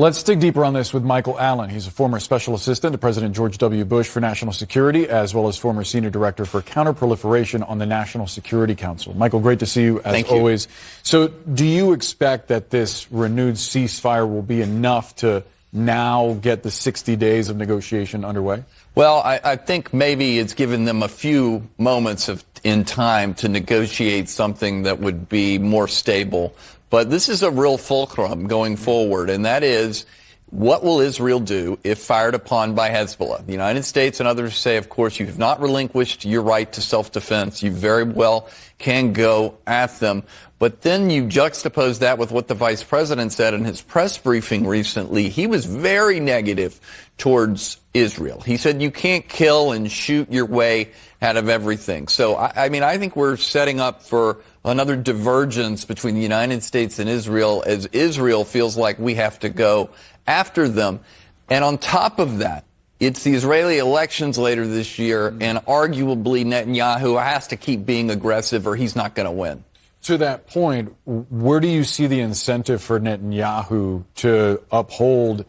Let's dig deeper on this with Michael Allen. He's a former special assistant to President George W. Bush for national security, as well as former senior director for counterproliferation on the National Security Council. Michael, great to see you, as always. So do you expect that this renewed ceasefire will be enough to now get the 60 days of negotiation underway? Well, I think maybe it's given them a few moments in time to negotiate something that would be more stable. But this is a real fulcrum going forward, and that is, what will Israel do if fired upon by Hezbollah? The United States and others say, of course, you have not relinquished your right to self-defense. You very well can go at them. But then you juxtapose that with what the vice president said in his press briefing recently. He was very negative towards Israel. He said you can't kill and shoot your way out of everything. So, I think we're setting up for another divergence between the United States and Israel, as Israel feels like we have to go after them. And on top of that, it's the Israeli elections later this year, and arguably Netanyahu has to keep being aggressive or he's not going to win. To that point, where do you see the incentive for Netanyahu to uphold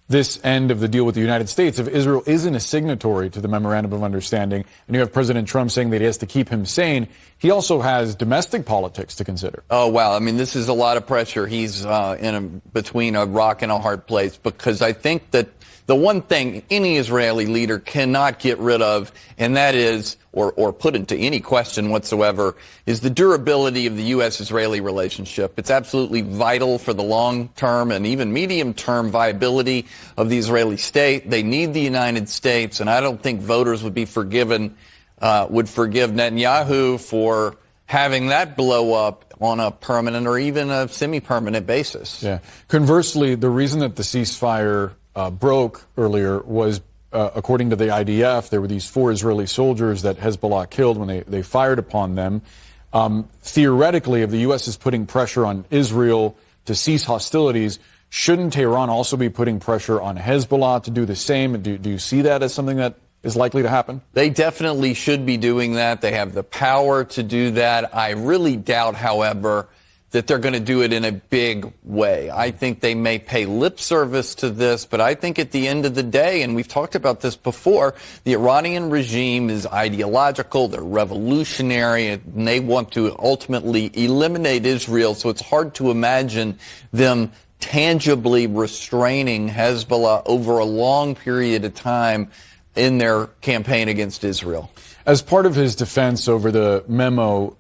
this end of the deal with the United States if Israel isn't a signatory to the Memorandum of Understanding, and you have President Trump saying that he has to keep him sane? He also has domestic politics to consider. Oh, wow. This is a lot of pressure. He's between a rock and a hard place, because I think that the one thing any Israeli leader cannot get rid of, and that is, or put into any question whatsoever, is the durability of the U.S.-Israeli relationship. It's absolutely vital for the long-term and even medium-term viability of the Israeli state. They need the United States, and I don't think voters would forgive Netanyahu for having that blow up on a permanent or even a semi-permanent basis. Yeah. Conversely, the reason that the ceasefire broke earlier was, according to the IDF, there were these 4 Israeli soldiers that Hezbollah killed when they fired upon them. Theoretically, if the U.S. is putting pressure on Israel to cease hostilities, shouldn't Tehran also be putting pressure on Hezbollah to do the same? Do you see that as something that is likely to happen? They definitely should be doing that. They have the power to do that. I really doubt, however, that they're going to do it in a big way. I think they may pay lip service to this, but I think at the end of the day, and we've talked about this before, the Iranian regime is ideological, they're revolutionary, and they want to ultimately eliminate Israel, so it's hard to imagine them tangibly restraining Hezbollah over a long period of time in their campaign against Israel. As part of his defense over the memo,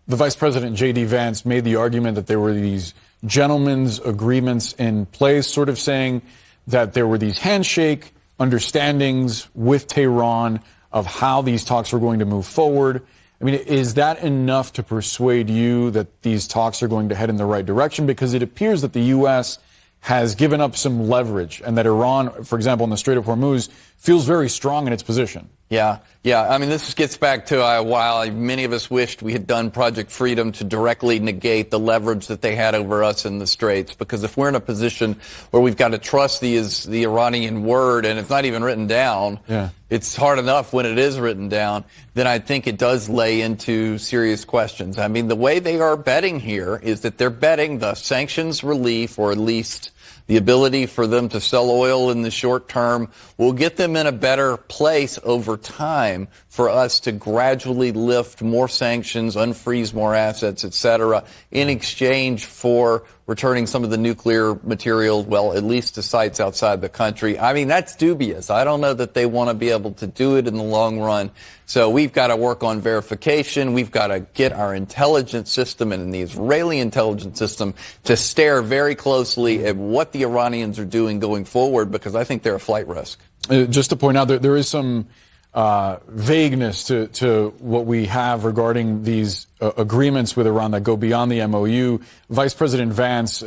the Vice President J.D. Vance made the argument that there were these gentlemen's agreements in place, sort of saying that there were these handshake understandings with Tehran of how these talks were going to move forward. Is that enough to persuade you that these talks are going to head in the right direction? Because it appears that the U.S. has given up some leverage, and that Iran, for example, in the Strait of Hormuz, feels very strong in its position. Yeah. This gets back to while many of us wished we had done Project Freedom to directly negate the leverage that they had over us in the Straits. Because if we're in a position where we've got to trust the Iranian word, and it's not even written down, it's hard enough when it is written down, then I think it does lay into serious questions. The way they are betting here is that they're betting the sanctions relief, or at least the ability for them to sell oil in the short term, will get them in a better place over time for us to gradually lift more sanctions, unfreeze more assets, etc., in exchange for returning some of the nuclear material, well, at least to sites outside the country. That's dubious. I don't know that they want to be able to do it in the long run. So we've got to work on verification. We've got to get our intelligence system and the Israeli intelligence system to stare very closely at what the Iranians are doing going forward, because I think they're a flight risk. Just to point out that there is some vagueness to what we have regarding these agreements with Iran that go beyond the MOU. Vice President Vance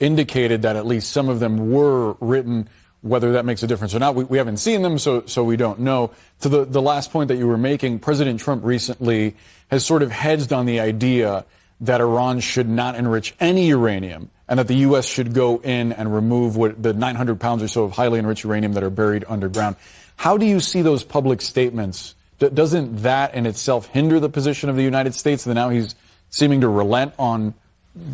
indicated that at least some of them were written. Whether that makes a difference or not, we haven't seen them, so we don't know. To the last point that you were making, President Trump recently has sort of hedged on the idea that Iran should not enrich any uranium, and that the U.S. should go in and remove the 900 pounds or so of highly enriched uranium that are buried underground. How do you see those public statements? Doesn't that in itself hinder the position of the United States, that now he's seeming to relent on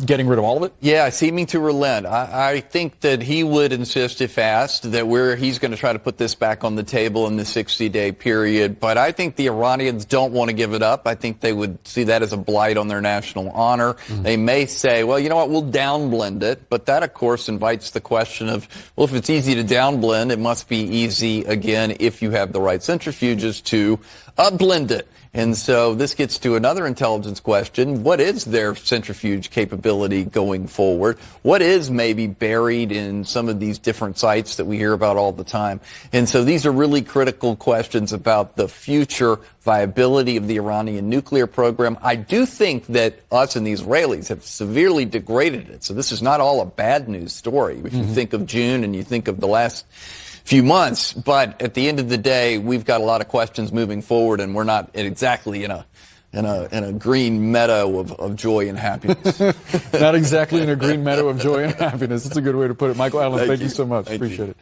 getting rid of all of it? Yeah, seeming to relent. I think that he would insist, if asked, that he's going to try to put this back on the table in the 60-day period. But I think the Iranians don't want to give it up. I think they would see that as a blight on their national honor. Mm-hmm. They may say, well, you know what, we'll downblend it. But that, of course, invites the question of, well, if it's easy to downblend, it must be easy, again, if you have the right centrifuges to upblend it. And so this gets to another intelligence question. What is their centrifuge capability going forward? What is maybe buried in some of these different sites that we hear about all the time? And so these are really critical questions about the future viability of the Iranian nuclear program. I do think that us and the Israelis have severely degraded it. So this is not all a bad news story. If you think of June and you think of the last few months, but at the end of the day, we've got a lot of questions moving forward, and we're not exactly in a green meadow of joy and happiness. Not exactly in a green meadow of joy and happiness. That's a good way to put it. Michael Allen, thank you so much. Appreciate it.